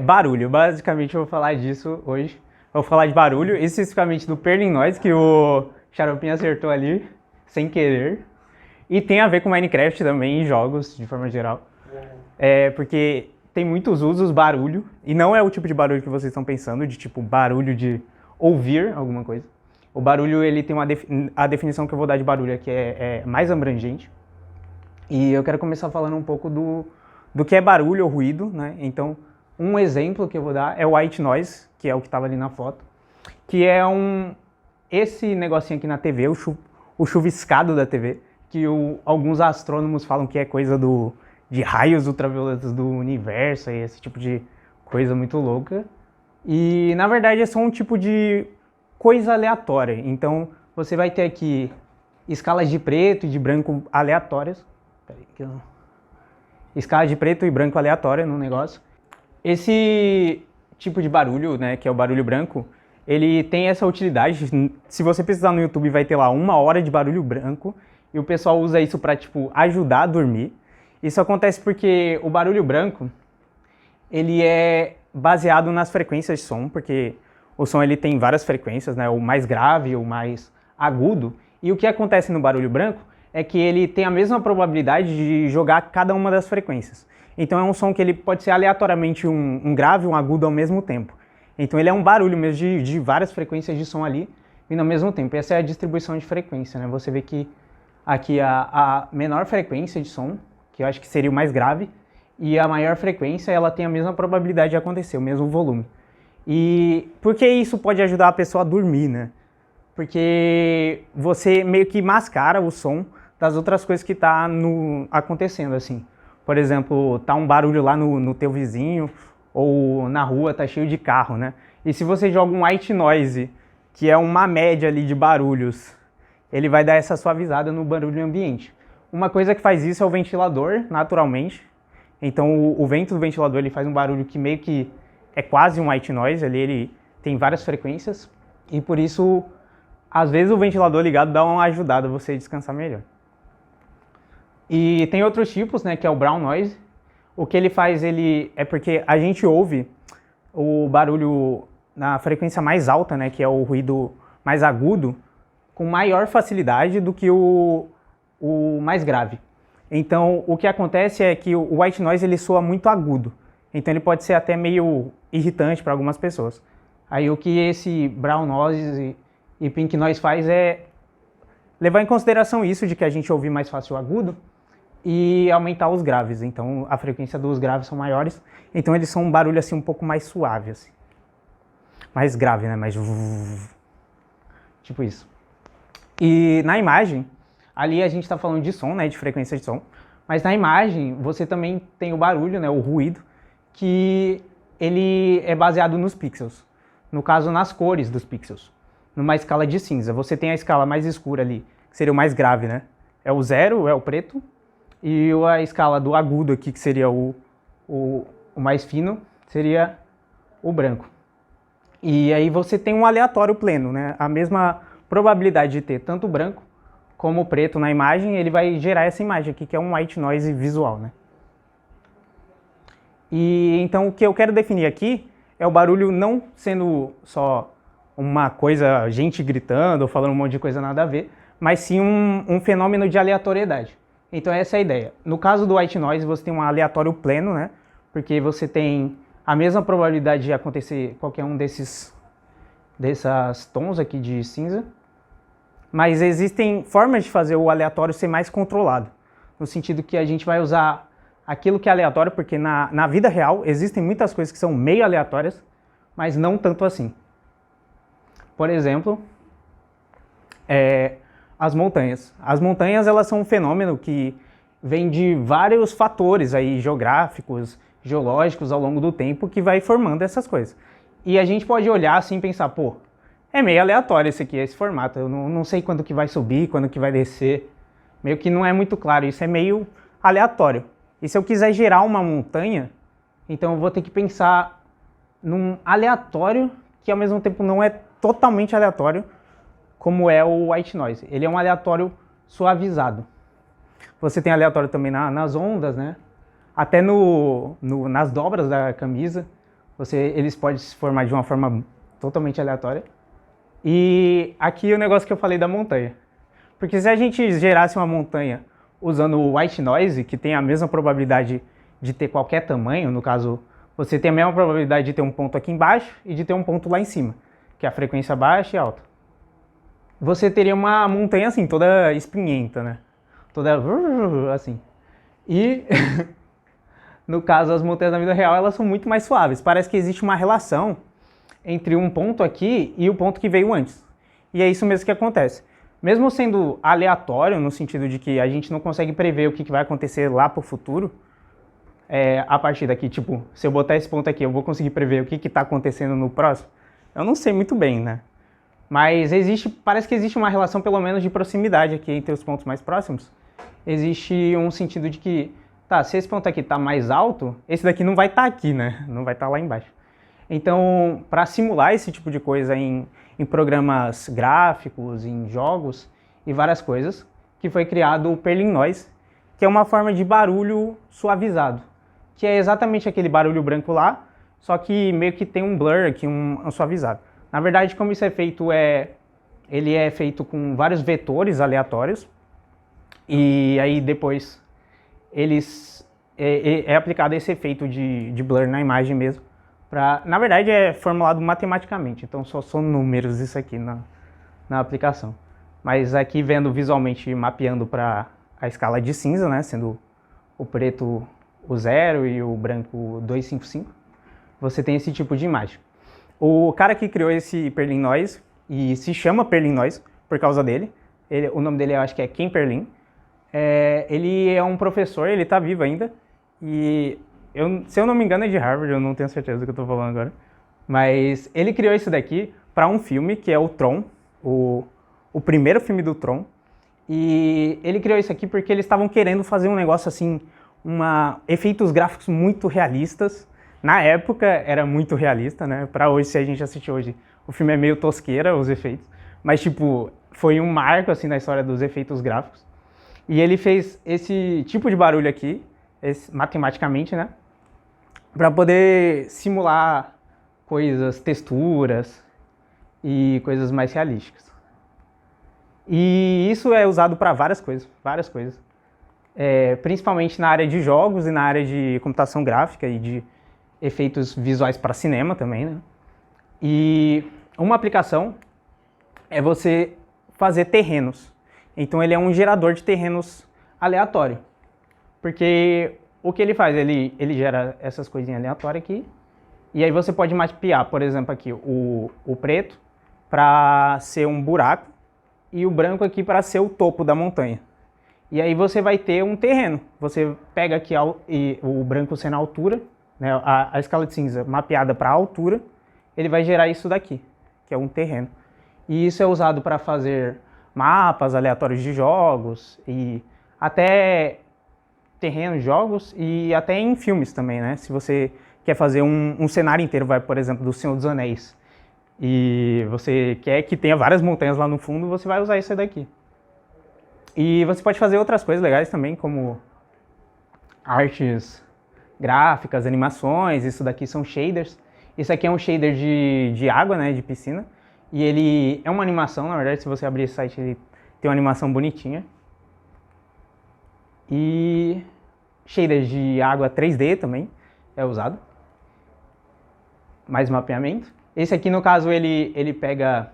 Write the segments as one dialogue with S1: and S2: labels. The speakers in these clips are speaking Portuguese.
S1: Barulho, basicamente eu vou falar disso hoje. Eu vou falar de barulho, especificamente do Perlin Noise, que o Xaropinho acertou ali, sem querer. E tem a ver com Minecraft também, e jogos, de forma geral. Porque tem muitos usos barulho, e não é o tipo de barulho que vocês estão pensando, de tipo barulho de ouvir alguma coisa. O barulho, ele tem a definição que eu vou dar de barulho aqui é mais abrangente. E eu quero começar falando um pouco do que é barulho ou ruído, né? Então, um exemplo que eu vou dar é o white noise, que é o que estava ali na foto, que é esse negocinho aqui na TV, o chuviscado da TV, que alguns astrônomos falam que é coisa de raios ultravioletas do universo, e esse tipo de coisa muito louca. E, na verdade, é só um tipo de coisa aleatória. Então, você vai ter aqui escalas de preto e de branco aleatórias. Peraí, que eu... Escala de preto e branco aleatória no negócio. Esse tipo de barulho, né, que é o barulho branco, ele tem essa utilidade. Se você pesquisar no YouTube, vai ter lá 1 hora de barulho branco, e o pessoal usa isso para tipo ajudar a dormir. Isso acontece porque o barulho branco, ele é baseado nas frequências de som, porque o som ele tem várias frequências, né, o mais grave, o mais agudo, e o que acontece no barulho branco é que ele tem a mesma probabilidade de jogar cada uma das frequências. Então é um som que ele pode ser aleatoriamente um grave e um agudo ao mesmo tempo. Então ele é um barulho mesmo de várias frequências de som ali vindo ao mesmo tempo. Essa é a distribuição de frequência, né? Você vê que aqui a menor frequência de som, que eu acho que seria o mais grave, e a maior frequência, ela tem a mesma probabilidade de acontecer, o mesmo volume. E por que isso pode ajudar a pessoa a dormir, né? Porque você meio que mascara o som das outras coisas que tá acontecendo, assim. Por exemplo, tá um barulho lá no teu vizinho, ou na rua tá cheio de carro, né? E se você joga um white noise, que é uma média ali de barulhos, ele vai dar essa suavizada no barulho ambiente. Uma coisa que faz isso é o ventilador, naturalmente. Então o vento do ventilador ele faz um barulho que meio que é quase um white noise, ele tem várias frequências, e por isso, às vezes o ventilador ligado dá uma ajudada a você descansar melhor. E tem outros tipos, né, que é o brown noise. O que ele faz, é porque a gente ouve o barulho na frequência mais alta, né, que é o ruído mais agudo, com maior facilidade do que o mais grave. Então, o que acontece é que o white noise ele soa muito agudo. Então, ele pode ser até meio irritante para algumas pessoas. Aí, o que esse brown noise e pink noise faz é levar em consideração isso de que a gente ouve mais fácil o agudo e aumentar os graves. Então a frequência dos graves são maiores, então eles são um barulho assim um pouco mais suave, assim. Mais grave, né? Mais tipo isso. E na imagem, ali a gente está falando de som, né? De frequência de som. Mas na imagem você também tem o barulho, né? O ruído, que ele é baseado nos pixels. No caso, nas cores dos pixels. Numa escala de cinza. Você tem a escala mais escura ali, que seria o mais grave, né? É o 0, é o preto. E a escala do agudo aqui, que seria o mais fino, seria o branco. E aí você tem um aleatório pleno, né? A mesma probabilidade de ter tanto o branco como o preto na imagem, ele vai gerar essa imagem aqui, que é um white noise visual, né? E então o que eu quero definir aqui é o barulho não sendo só uma coisa, gente gritando ou falando um monte de coisa nada a ver, mas sim um fenômeno de aleatoriedade. Então essa é a ideia. No caso do white noise, você tem um aleatório pleno, né? Porque você tem a mesma probabilidade de acontecer qualquer um dessas tons aqui de cinza. Mas existem formas de fazer o aleatório ser mais controlado. No sentido que a gente vai usar aquilo que é aleatório, porque na vida real existem muitas coisas que são meio aleatórias, mas não tanto assim. Por exemplo, as montanhas. As montanhas, elas são um fenômeno que vem de vários fatores aí, geográficos, geológicos ao longo do tempo, que vai formando essas coisas. E a gente pode olhar assim e pensar, pô, é meio aleatório esse aqui, esse formato. Eu não sei quando que vai subir, quando que vai descer. Meio que não é muito claro, isso é meio aleatório. E se eu quiser gerar uma montanha, então eu vou ter que pensar num aleatório que ao mesmo tempo não é totalmente aleatório, como é o white noise. Ele é um aleatório suavizado. Você tem aleatório também nas ondas, né? Até nas dobras da camisa, eles podem se formar de uma forma totalmente aleatória. E aqui o negócio que eu falei da montanha. Porque se a gente gerasse uma montanha usando o white noise, que tem a mesma probabilidade de ter qualquer tamanho, no caso, você tem a mesma probabilidade de ter um ponto aqui embaixo e de ter um ponto lá em cima, que é a frequência baixa e alta. Você teria uma montanha assim, toda espinhenta, né? Toda assim. E no caso, as montanhas na vida real, elas são muito mais suaves. Parece que existe uma relação entre um ponto aqui e o ponto que veio antes. E é isso mesmo que acontece. Mesmo sendo aleatório, no sentido de que a gente não consegue prever o que vai acontecer lá pro futuro, a partir daqui, tipo, se eu botar esse ponto aqui, eu vou conseguir prever o que está acontecendo no próximo? Eu não sei muito bem, né? Mas parece que existe uma relação pelo menos de proximidade aqui entre os pontos mais próximos. Existe um sentido de que, tá, se esse ponto aqui está mais alto, esse daqui não vai estar aqui, né? Não vai estar lá embaixo. Então, para simular esse tipo de coisa em programas gráficos, em jogos e várias coisas, que foi criado o Perlin Noise, que é uma forma de barulho suavizado, que é exatamente aquele barulho branco lá, só que meio que tem um blur aqui, um suavizado. Na verdade, como isso é feito, ele é feito com vários vetores aleatórios, e aí depois é aplicado esse efeito de blur na imagem mesmo. Na verdade, é formulado matematicamente, então só são números isso aqui na aplicação. Mas aqui vendo visualmente, mapeando para a escala de cinza, né, sendo o preto o 0 e o branco 255, você tem esse tipo de imagem. O cara que criou esse Perlin Noise, e se chama Perlin Noise por causa dele, o nome dele eu acho que é Ken Perlin, ele é um professor, ele está vivo ainda, e se eu não me engano é de Harvard, eu não tenho certeza do que eu estou falando agora, mas ele criou isso daqui para um filme que é o Tron, o primeiro filme do Tron, e ele criou isso aqui porque eles estavam querendo fazer um negócio assim, efeitos gráficos muito realistas. Na época era muito realista, né? Para hoje, se a gente assistir hoje, o filme é meio tosqueira, os efeitos, mas tipo, foi um marco assim na história dos efeitos gráficos. E ele fez esse tipo de barulho aqui, matematicamente, né? Para poder simular coisas, texturas e coisas mais realísticas. E isso é usado para várias coisas. Principalmente na área de jogos e na área de computação gráfica e de efeitos visuais para cinema também, né? E uma aplicação é você fazer terrenos. Então ele é um gerador de terrenos aleatório. Porque o que ele faz? Ele gera essas coisinhas aleatórias aqui. E aí você pode mapear, por exemplo, aqui o preto para ser um buraco e o branco aqui para ser o topo da montanha. E aí você vai ter um terreno. Você pega aqui o branco sendo a altura, né, a escala de cinza mapeada para a altura, ele vai gerar isso daqui, que é um terreno. E isso é usado para fazer mapas aleatórios de jogos e até terrenos de jogos e até em filmes também, né? Se você quer fazer um cenário inteiro, por exemplo, do Senhor dos Anéis, e você quer que tenha várias montanhas lá no fundo, você vai usar isso daqui. E você pode fazer outras coisas legais também, como artes gráficas, animações, isso daqui são shaders. Isso aqui é um shader de água, né, de piscina. E ele é uma animação, na verdade, se você abrir esse site, ele tem uma animação bonitinha. E shader de água 3D também é usado. Mais mapeamento. Esse aqui, no caso, ele pega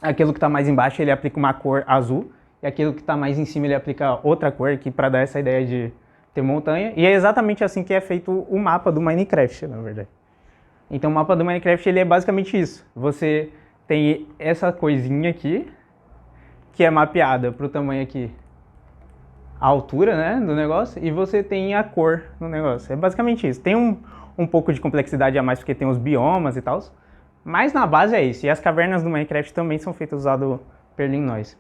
S1: aquilo que está mais embaixo, ele aplica uma cor azul. E aquilo que está mais em cima, ele aplica outra cor aqui para dar essa ideia de ter montanha. E é exatamente assim que é feito o mapa do Minecraft, na verdade. Então o mapa do Minecraft ele é basicamente isso. Você tem essa coisinha aqui, que é mapeada para o tamanho aqui, a altura, né, do negócio, e você tem a cor no negócio. É basicamente isso. Tem um pouco de complexidade a mais porque tem os biomas e tal, mas na base é isso. E as cavernas do Minecraft também são feitas usando Perlin Noise.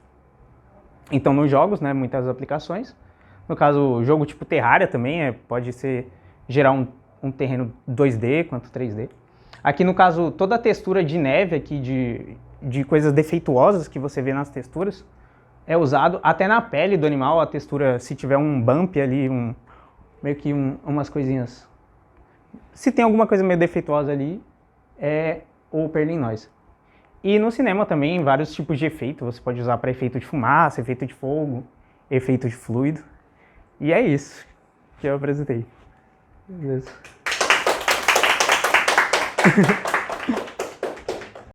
S1: Então nos jogos, né, muitas aplicações. No caso, o jogo tipo Terraria também pode gerar um terreno 2D quanto 3D. Aqui no caso, toda a textura de neve aqui, de coisas defeituosas que você vê nas texturas, é usado até na pele do animal, a textura, se tiver um bump ali, meio que umas coisinhas. Se tem alguma coisa meio defeituosa ali, é o Perlin Noise. E no cinema também, vários tipos de efeito. Você pode usar para efeito de fumaça, efeito de fogo, efeito de fluido. E é isso que eu apresentei. Beleza.